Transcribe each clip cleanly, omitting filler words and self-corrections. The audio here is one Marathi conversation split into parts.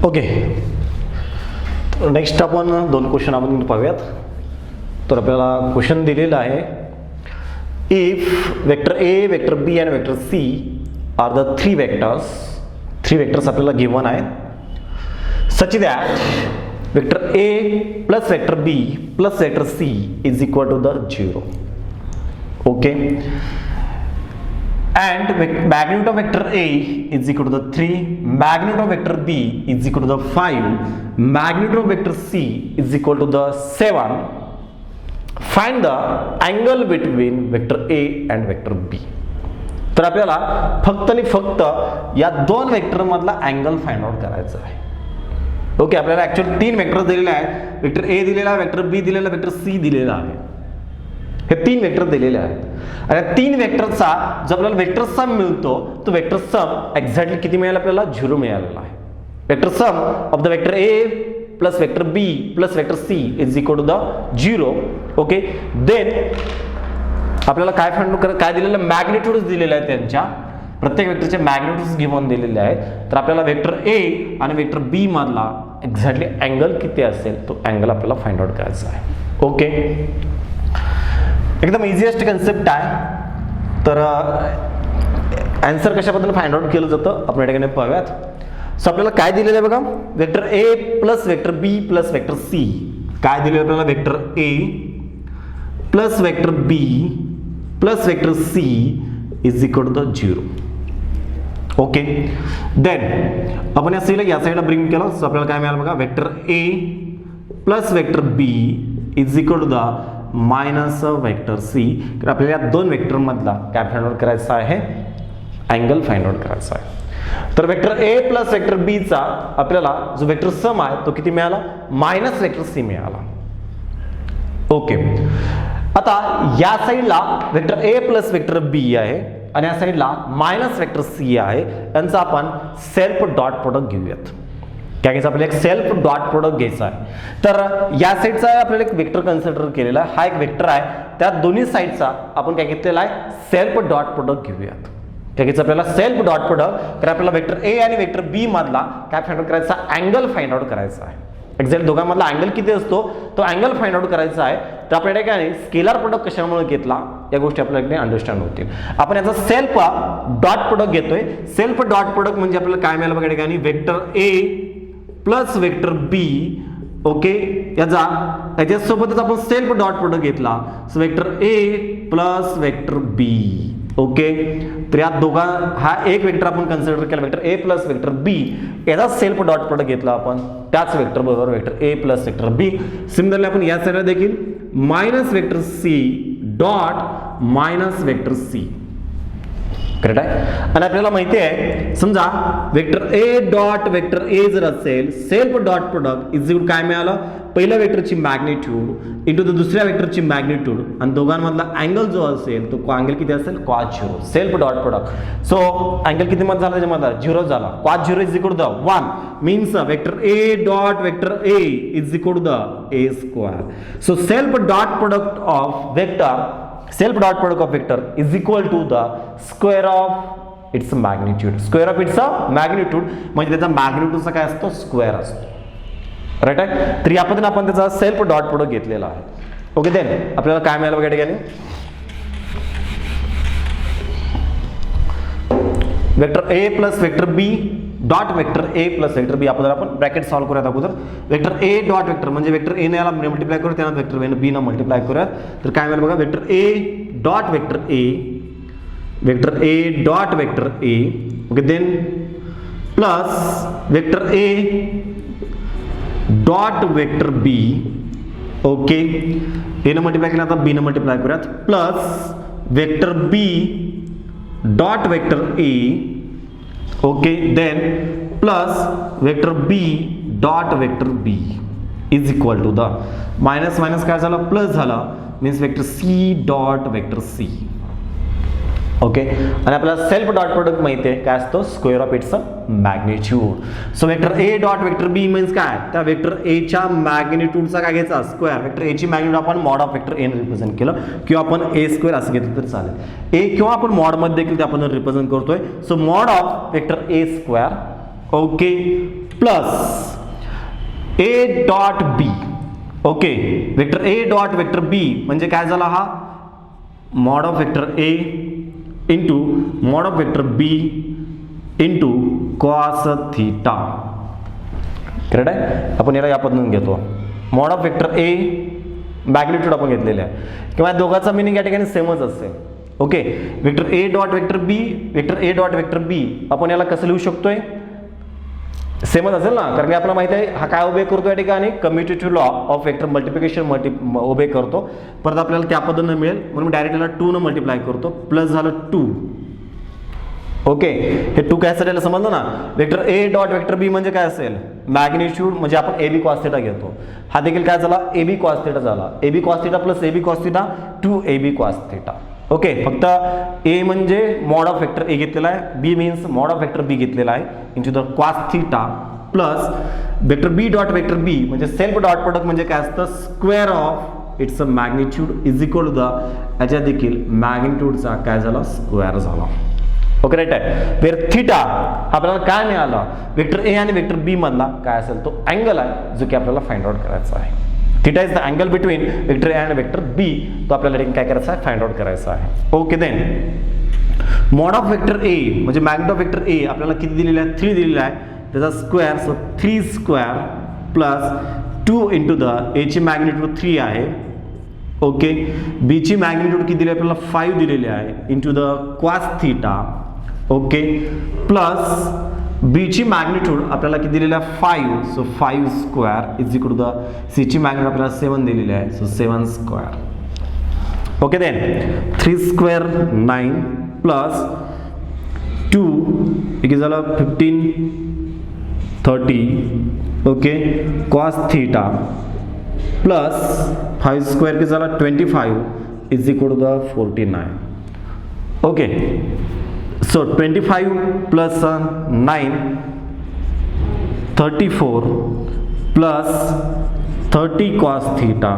ओके, नेक्स्ट आपण दोन क्वेश्चन आपण पाहूयात. तर आपल्याला क्वेश्चन दिलेला आहे, if vector A, vector B आणि vector C are the three vectors आपल्याला गिवन आहेत, such that vector A plus vector B plus vector C is equal to the 0. Okay, and magnitude of vector A is equal to the 3, magnitude of vector B is equal to the 5, magnitude of vector C is equal to the 7. Find the angle between vector A and vector B. तर आपल्याला फक्त आणि फक्त या दोन वेक्टर मधला अँगल फाइंड आउट करायचा आहे. ओके, आपल्याला ऍक्च्युअली तीन वेक्टर दिलेले आहेत. वेक्टर ए दिलेला आहे, वेक्टर बी दिलेला, वेक्टर सी दिलेला आहे. हे तीन वेक्टर दिलेले आहेत आणि तीन वेक्टरचा जो आपल्याला वेक्टर सम मिळतो तो वेक्टर सम एक्झॅक्टली किती मिळाला आपल्याला? 0 मिळालेला आहे. Vector sum of the vector A plus vector B plus vector C is equal to the 0. Okay, then आपल्याला काय फाइंड काय दिलेलं? मॅग्निट्यूड दिलेलं आहे. त्यांच्या प्रत्येक वेक्टरचे मॅग्निट्यूड्स गिव्हन दिलेले आहेत. तर आपल्याला वेक्टर ए आणि वेक्टर बी मधला एक्झॅक्टली अँगल किती असेल तो अँगल आपल्याला फाइंड आउट करायचा आहे. ओके, एकदम इझिएस्ट कन्सेप्ट आहे. तर आन्सर कशा पद्धतीने फाइंड आउट केलं जातं आपण या ठिकाणी पाहूयात. सो आपल्याला काय दिलेलं आहे बघा, vector A plus vector B plus vector C. काय दिलेलं आपल्याला? Vector A plus vector B plus vector C is equal to the 0. Okay, then आपण या सीला या साईडला ब्रिंग केलं. सो आपल्याला काय मिळालं बघा, vector A plus vector B is equal to the minus vector C. तर आपल्याला या दोन वेक्टर मधला काय फाइंड आउट करायचा आहे? अँगल फाइंड आउट करायचा आहे. तर वेक्टर ए प्लस वेक्टर बी चा आपल्याला जो वेक्टर सम आहे तो किती मिळाला? मायनस वेक्टर सी मिळाला. ओके, आता या साईडला vector A plus vector B आहे आणि या साईडला मायनस वेक्टर सी आहे. यांचा आपण सेल्फ डॉट प्रोडक्ट घेऊयात. काय घ्यायचं आपल्याला? एक सेल्फ डॉट प्रोडक्ट घ्यायचा आहे. तर या साईडचा आपल्याला एक वेक्टर कन्सिडर केलेला आहे. हा एक वेक्टर आहे, त्या दोन्ही साईडचा आपण काय घेतलेला आहे? सेल्फ डॉट प्रोडक्ट घेऊयात. काय घ्यायचं आपल्याला? Self dot product. तर आपल्याला वेक्टर ए आणि वेक्टर बी मधला काय फाइंड आउट करायचा? अँगल फाइंड आउट करायचा आहे. एक्झॅक्ट दोघांमधला अँगल किती असतो तो अँगल फाइंड आउट करायचा आहे. तर आपल्या ठिकाणी स्केलर प्रोडक्ट कशामुळे घेतला या गोष्टी आपल्याला अंडरस्टँड होतील. आपण याचा सेल्फ डॉट प्रोडक्ट घेतोय. सेल्फ डॉट प्रोडक्ट म्हणजे आपल्याला काय मिळालं बघा ठिकाणी? Vector A plus vector B. Okay, याच्यासोबतच आपण सेल्फ डॉट प्रोडक्ट घेतला. So vector A plus vector B. Okay, तर या दोघा हा एक वेक्टर आपण कन्सिडर केला, vector A plus vector B. याचा सेल्फ डॉट प्रोडक्ट घेतला आपण त्याच वेक्टर बरोबर vector A plus vector B. Similarly आपण या साईडला देखील minus vector C dot minus vector C. Correct आहे. आणि आपल्याला माहिती आहे, समजा vector A dot vector A जर असेल, self dot product is equal काय मिळालं? पहिल्या वेक्टरची मॅग्निट्यूड इंटू द दुसऱ्या वेक्टरची मॅग्निट्यूड आणि दोघांमधला अँगल जो असेल तो अँगल किती असेल? cos 0. Self dot product. So angle किती मध्ये झाला? त्याच्यामध्ये 0 झाला. cos 0 is equal to 1 means vector A dot vector A is equal to the A square. So self dot product of vector, self dot product of vector is equal to the square of its magnitude. Square of its magnitude म्हणजे त्याचा मॅग्निट्यूडचा काय असतो? स्क्वेअर असतो. राईट आहे. तर या पद्धतीने आपण त्याचा सेल्फ डॉट प्रोडक्ट घेतलेला आहे. ओके, देन आपल्याला काय मिळालं बघा ठिकाणी? Vector A plus vector B dot vector A plus vector B. आपण ब्रॅकेट सॉल्व्ह करूयात अगोदर. वेक्टर ए डॉट वेक्टर म्हणजे वेक्टर ए ने याला मल्टिप्लाय करू, त्यानंतर वेक्टर बी ने मल्टिप्लाय करूयात. तर काय मिळालं बघा? Vector A dot vector A, vector A dot vector A. Okay, then plus vector A dot vector B. Okay, A ने मल्टिप्लाय केला, आता बी ने मल्टिप्लाय करूयात. Plus vector B dot vector A. Okay, then plus vector B dot vector B is equal to the minus minus काय झालं? प्लस झालं. Means vector C dot vector C. Okay, आणि आपल्याला सेल्फ डॉट प्रोडक्ट माहिती आहे काय असतो? Square of its magnitude. So vector A dot vector B means काय? त्या वेक्टर ए च्या मॅग्निट्यूडचा काय घ्यायचा? स्क्वेअर. वेक्टर ए ची मॅग्निट्यूड आपण मॉड ऑफ वेक्टर ए ने रिप्रेझेंट केलं किंवा आपण ए स्क्वेअर असं घेतलं तर चालेल. ए किंवा आपण मॉड मध्ये देखील ते आपण रिप्रेझेंट करतोय. So mod of vector A square okay, plus A dot B. Okay, vector A dot vector B म्हणजे काय झाला हा mod of vector A into mod of vector B into cos theta. Correct आहे. आपण याला या पद्धतीने घेतो. Mod of vector A magnitude आपण घेतलेले आहे किंवा दोघांचा मिनिंग या ठिकाणी सेमच असेल. Okay, vector A dot vector B, vector A dot vector B आपण याला कसं लिहू शकतोय, सेमच असेल ना, कारण की आपल्याला माहिती आहे हा काय उभे करतो या ठिकाणी commutative law of vector multiplication उभे करतो. परत आपल्याला त्या पद्धतीने मिळेल म्हणून मी डायरेक्ट याला 2 न मल्टिप्लाय करतो. प्लस झालं 2. ओके, हे 2 काय असेल समजलं ना. Vector A dot vector B म्हणजे काय असेल मॅग्निट्यूड, म्हणजे आपण ए बी कॉस थिटा घेतो. हा देखील काय झाला ए बी कॉस थिटा झाला. A B cos theta plus A B cos theta 2 A B cos theta. Okay, फक्त ए म्हणजे मॉड ऑफ वेक्टर ए घेतलेला आहे, B means mod of vector B घेतलेला आहे into the cos theta plus vector B dot vector B म्हणजे सेल्फ डॉट प्रोडक्ट म्हणजे काय असतं square of its a magnitude is equal to the याच्या देखील मॅग्निट्यूडचा काय झाला स्क्वेअर झाला. ओके, राईट आहे. वेर थिटा आपल्याला काय मिळालं वेक्टर ए आणि वेक्टर बी मधला काय असेल तो अँगल आहे जो की आपल्याला फाइंड आउट करायचा आहे. Theta is the angle between vector A आणि वेक्टर बी, तो आपल्याला काय करायचा आहे फाइंड आउट करायचा आहे. Okay, then mod of vector ए म्हणजे मॅग्निट्यूड ऑफ वेक्टर ए आपल्याला किती दिलेला आहे 3 दिलेला आहे, त्याचा square so 3 square plus 2 into the ए ची मॅग्निट्यूड 3 आहे. ओके, बी ची मॅग्निट्यूड किती दिली आपल्याला 5 दिलेली आहे into the cos theta. Okay, plus B ची मॅग्निट्यूड आपल्याला किती दिलेली आहे 5 so 5 square is equal to the C ची मॅग्निट्यूड आपल्याला 7 दिलेली आहे so 7 square. Okay, then 3 square 9 plus 2 किती झालं 15 30. Okay, cos theta plus 5 square किती झाला 25 is equal to the 49. Okay, so 25 plus 9 34 plus 30 cos theta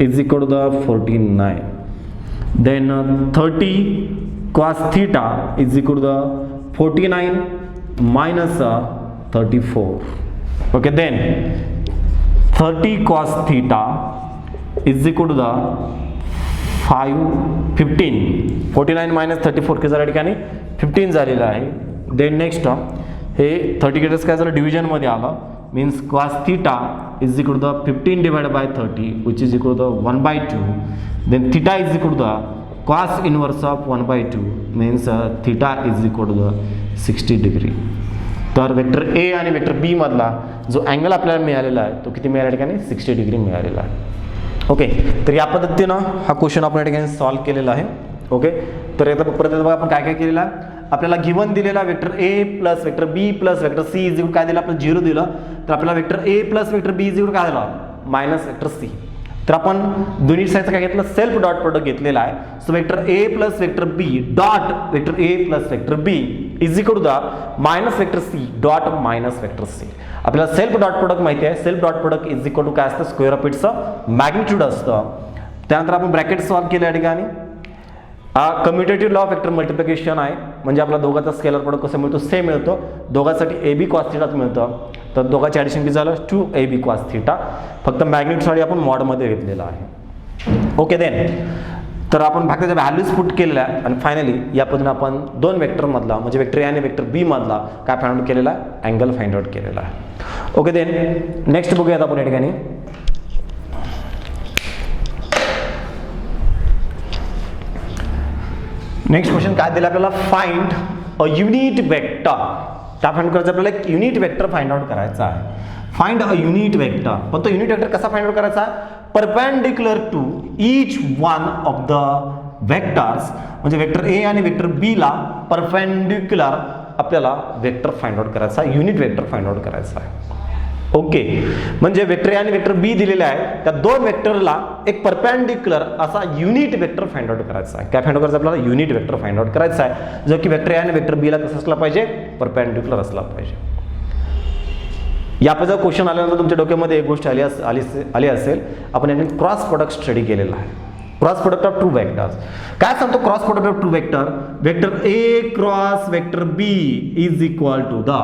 is equal to the 49. Then 30 cos theta is equal to the 49 minus 34. Okay, then 30 cos theta is equal to the 15. 49 minus 34 के झाल्या ठिकाणी 15 झालेलं आहे. देन नेक्स्ट हे 30 गेटर्स काय झालं डिव्हिजनमध्ये आलं means cos theta is equal to the 15 divided by 30 which is equal to the 1/2. Then theta is equal to the cos inverse of 1/2 means theta is equal to the 60 degree. तर वेक्टर ए आणि वेक्टर बी मधला जो अँगल आपल्याला मिळालेला आहे तो किती मिळाल्या ठिकाणी 60 डिग्री मिळालेला आहे. ओके, तर या पद्धतीनं हा क्वेश्चन आपण या ठिकाणी सॉल्व्ह केलेला आहे. ओके, तर एकदा परत बघा आपण काय काय केलेलं आहे. आपल्याला गिवन दिलेला vector A plus vector B plus vector C is equal काय दिलं आपलं 0 दिलं. तर आपल्याला vector A plus vector B is equal काय दिलं मायनस वेक्टर सी. तर आपण दोन्ही साईडचं काय घेतलं सेल्फ डॉट प्रोडक्ट घेतलेला आहे. So vector A plus vector B dot vector A plus vector B is equal to the minus vector C dot minus vector C. आपल्याला सेल्फ डॉट प्रोडक्ट माहिती आहे. Self dot product is equal to काय असतं स्क्वेअर ऑफ इट्सचं मॅग्निट्यूड असतं. त्यानंतर आपण ब्रॅकेट सॉल्व्ह केल्या ठिकाणी हा commutative law of vector multiplication आहे म्हणजे आपला दोघांचा स्केलर प्रोडक्ट कसं मिळतो सेम मिळतो. दोघांसाठी ए बी कॉस थिटाच मिळतं. तर दोघांची ॲडिशन किती झालं 2 ए बी कॉस थिटा. फक्त मॅग्निट्यूडसाठी आपण मॉडमध्ये घेतलेला आहे. ओके, देन तर आपण भागाच्या व्हॅल्यूज पुट केलेल्या आहे आणि फायनली या पद्धतीने आपण दोन वेक्टर मधला म्हणजे वेक्टर ए आणि वेक्टर बी मधला काय फाइंड आउट केलेला आहे अँगल फाइंड आउट केलेला आहे. ओके, देन नेक्स्ट बघूयात आपण या ठिकाणी. नेक्स्ट क्वेश्चन काय दिलं आपल्याला फाइंड अ युनिट वेक्टर. त्या फाइंड करायचं आपल्याला एक युनिट वेक्टर फाइंड आउट करायचा आहे. Find a unit vector. पण तो युनिट वेक्टर कसा फाइंड आउट करायचा perpendicular to each one of the vectors म्हणजे वेक्टर ए आणि वेक्टर बी ला परपेंडिक्युलर आपल्याला वेक्टर फाइंड आउट करायचा युनिट वेक्टर फाइंड आउट करायचा आहे. ओके, म्हणजे वेक्टर ए आणि वेक्टर बी दिलेले आहे त्या दोन वेक्टरला एक परपेंडिक्युलर असा युनिट वेक्टर फाइंड आउट करायचा आहे. काय फाइंड आउट करायचं आपल्याला युनिट वेक्टर फाइंड आउट करायचा आहे जो की वेक्टर ए आणि वेक्टर बी ला कसं असला पाहिजे परपेंडिक्युलर असला पाहिजे. यापैकी क्वेश्चन आल्यानंतर तुमच्या डोक्यामध्ये एक गोष्ट आली असेल आपण यांनी क्रॉस प्रोडक्ट स्टडी केलेला आहे. Cross product of two vectors काय सांगतो cross product of two vector vector A cross vector B is equal to the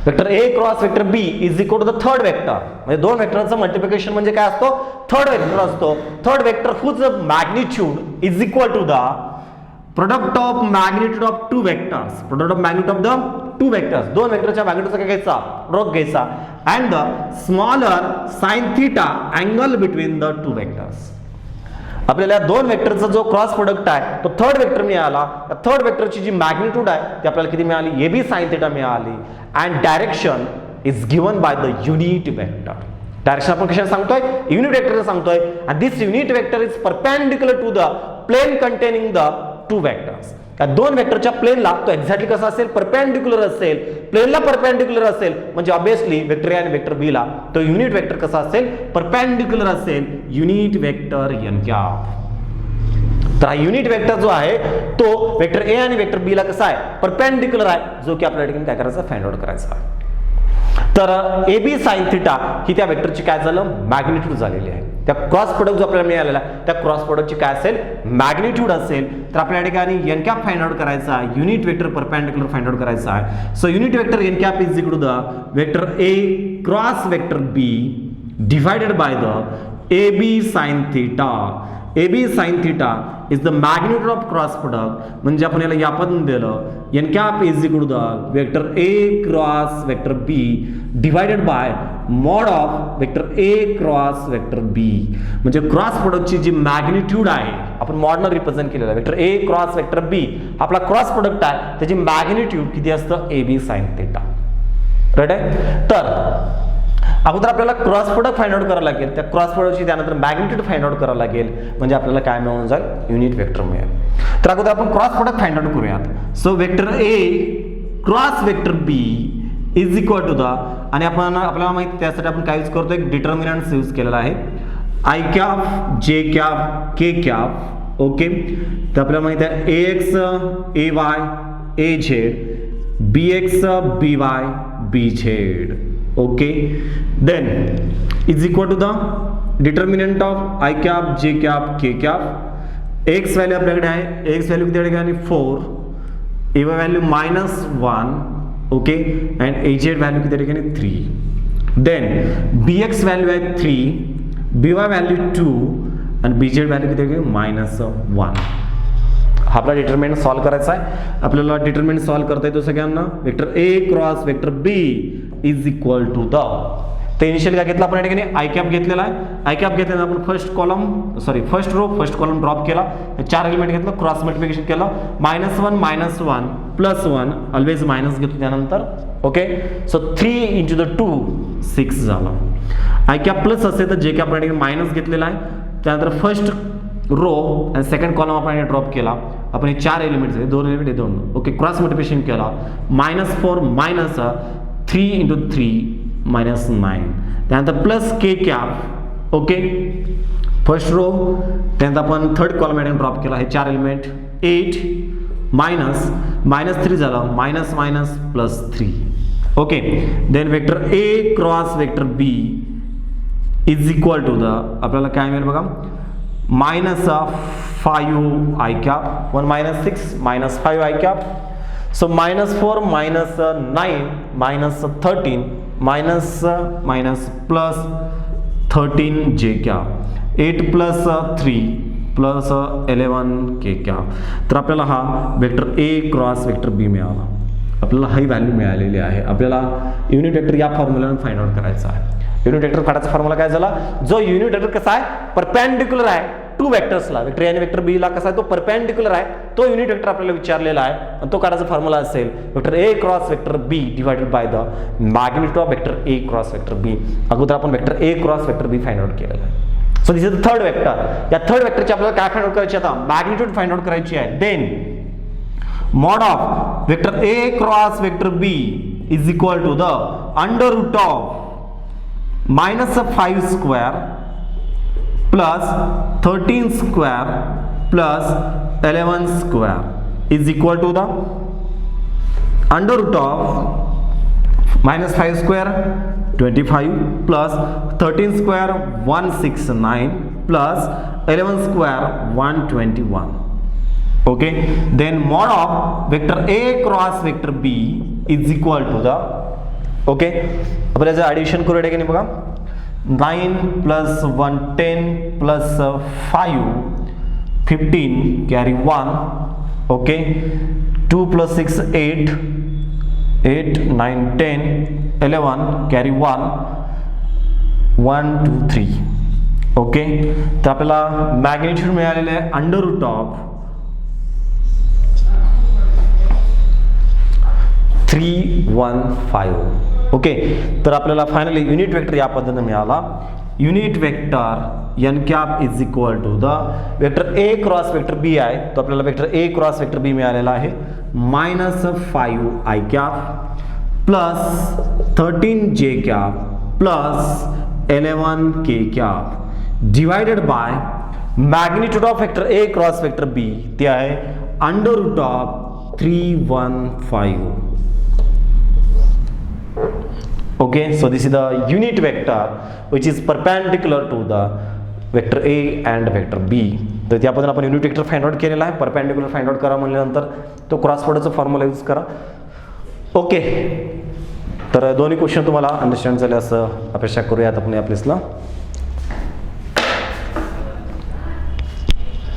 vector A cross vector B is equal to the third vector. म्हणजे दोन वेक्टरचं मल्टिप्लिकेशन म्हणजे काय असतो, थर्ड वेक्टर असतो. Third vector whose magnitude is equal to the product of magnitude of two vectors. Product of magnitude of the two vectors, दोन वेक्टरच्या मॅग्निट्यूडचा काय घ्यायचा, प्रोडक्ट घ्यायचा. And the smaller sine theta angle between the two vectors. आपल्याला दोन वेक्टरचा जो क्रॉस प्रोडक्ट आहे तो थर्ड वेक्टर मिळाला. थर्ड वेक्टरची जी मॅग्निट्यूड आहे ती आपल्याला किती मिळाली, ए बी साइन थीटा मिळाली. And direction is given by the unit vector. Direction आपण कशाला सांगतोय, युनिट वेक्टर सांगतोय. And this unit vector is perpendicular to the plane containing the two vectors. या दोन वेक्टरच्या प्लेनला तो एक्झॅक्टली कसा असेल, परपेंडिक्युलर असेल. प्लेनला परपेंडिक्युलर असेल म्हणजे ऑब्विसली वेक्टर ए आणि वेक्टर बी ला तो युनिट वेक्टर कसा असेल, परपेंडिक्युलर असेल. Unit vector N cap. तर हा युनिट वेक्टर जो आहे तो वेक्टर ए आणि वेक्टर बी ला कसा आहे, परपेंडिक्युलर आहे, जो की आपल्या ठिकाणी काय करायचा, फाइंड आउट करायचा आहे. तर ए बी साइन थिटा ही त्या वेक्टरची काय झालं, मॅग्निट्यूड झालेली आहे. त्या क्रॉस प्रोडक्ट जो आपल्याला मिळालेला त्या क्रॉस प्रोडक्टची काय असेल, मॅग्निट्यूड असेल. तर आपल्या ठिकाणी एन कॅप फाइंड आउट करायचा आहे, unit vector perpendicular find out करायचा आहे. So unit vector N cap is equal to the vector A cross vector B divided by the A B sine theta. A B sine theta is the magnitude of cross product. म्हणजे आपण याला या पद्धतीने दिलं, N cap is equal to the vector A cross vector B divided by mod of vector A cross vector B. म्हणजे क्रॉस प्रोडक्टची जी मॅग्निट्यूड आहे आपण मॉडनं रिप्रेझेंट केलेलं आहे. Vector A cross vector B आपला क्रॉस प्रोडक्ट आहे, त्याची मॅग्निट्यूड किती असतं, A B sine theta. Right आहे. तर अगोदर आपल्याला क्रॉस प्रोडक्ट फाइंड आउट करावं लागेल, त्या क्रॉस प्रोडक्टची त्यानंतर मॅग्निट्यूड फाइंड आउट करावं लागेल, म्हणजे आपल्याला काय मिळून जाईल, युनिट वेक्टर मिळेल. तर अगोदर आपण क्रॉस प्रोडक्ट फाइंड आउट करूयात. So vector A cross vector B is equal to the, आणि आपण आपल्याला माहिती त्यासाठी आपण काय यूज करतो, एक डिटर्मिनंट यूज केलेला आहे, I cap J cap K cap. Okay. तर आपल्याला माहिती आहे A X A Y A Z, B X B Y B Z. Okay. Then is equal to the determinant of I cap J cap K cap. X value आपल्याकडे आहे, एक्स व्हॅल्यू किती ठिकाणी 4, A Y value -1. Okay. And A Z value किती ठिकाणी 3. देन बी एक्स व्हॅल्यू आहे 3, बी वाय व्हॅल्यू 2 आणि बी झेड व्हॅल्यू किती ठिकाणी -1. हा आपला डिटर्मिनंट सॉल्व्ह करायचा आहे. आपल्याला डिटर्मिनंट सॉल्व्ह करता येतो सगळ्यांना. Vector A cross vector B is equal to the, तर इनिशियल काय घेतलं आपण या ठिकाणी, आय कॅप घेतलेला आहे. आय कॅप घेतल्यानं आपण फर्स्ट फर्स्ट कॉलम ड्रॉप केला, 4 एलिमेंट घेतलं, क्रॉस मल्टिप्लिकेशन केलं, -1 +1 ऑलवेज मायनस घेतो त्यानंतर. ओके. सो 3 × 2 6 झाला. आय कॅप प्लस असेल तर जे कॅप आपण मायनस घेतलेला आहे, त्यानंतर फर्स्ट रो आणि सेकंड कॉलम आपण ड्रॉप केला. आपण हे 4 एलिमेंट्स आहे, 2 एलिमेंट 2. ओके. क्रॉस मल्टिप्लिकेशन केला, -4 3 × 3 -9. त्यानंतर plus K cap. Okay. First row, त्यानंतर आपण थर्ड कॉलम ड्रॉप केला, हे 4 एलिमेंट 8 -3 झालं, -3. Okay. Then vector A cross vector B is equal to the, आपल्याला काय मिळेल बघा, -5 I cap, 1 -6 -5 I cap. So -4 -9 -13 plus 13 j cap, 8 + 3 + 11 k cap. तर आपल्याला हा vector A cross vector B मिळाला. आपल्याला ही व्हॅल्यू मिळालेली आहे. आपल्याला युनिट वेक्टर या फॉर्म्युल्याने फाइंड आउट करायचा आहे. युनिट वेक्टर काढायचा फॉर्म्युला काय झाला, जो युनिट वेक्टर कसा आहे, परपेंडिक्युलर आहे टू वेक्टर्सला. वेक्टर ए आणि वेक्टर बी ला कसा आहे, तो परपेंडिक्युलर आहे, तो युनिट वेक्टर आपल्याला विचारलेला आहे. आणि तो काढायचा फॉर्म्युला असेल vector A cross vector B divided by the magnitude of vector A cross vector B. अगोदर आपण vector A cross vector B find out केलेला आहे. So this is the third vector. या थर्ड वेक्टरची आपल्याला काय फाइंड आउट करायची, आता मॅग्निट्यूड फाइंड आउट करायची आहे. Then mod of vector A cross vector B is equal to the under root of -5 square plus 13 square plus 11 square is equal to the under root of -5 square 25 plus 13 square 169 plus 11 square 121. Okay. Then mod of vector A cross vector B is equal to the okay, आपल्याला ॲडिशन करूया की नाही बघा. 9 + 1 10 + 5 15 कॅरी 1. Okay, 2 + 6 8 8 9 10 11 carry 1 1 2 3. ओके, तर आपल्याला मॅग्निट्यूड मिळालेलं आहे √315. ओके, तर आपल्याला फायनली युनिट वेक्टर या पद्धतीने मिळाला. Unit vector N cap is equal to the vector A cross vector B आहे, तो आपल्याला vector A cross vector B मिळालेला आहे -5 i cap plus 13 j cap plus 11 k cap divided by magnitude of vector A cross vector B, ते आहे √315. Okay, so this is the unit vector which is perpendicular to the vector A and vector B. तर त्या पद्धतीने आपण युनिट वेक्टर फाइंड आउट केलेला आहे. परपेंडिक्युलर फाइंड आउट करा म्हणल्यानंतर तो क्रॉस प्रोडक्टचा फॉर्म्युला यूज करा. ओके, तर दोन्ही क्वेश्चन तुम्हाला अंडरस्टँड झाले असं अपेक्षा करूयात आपण या प्लेसला.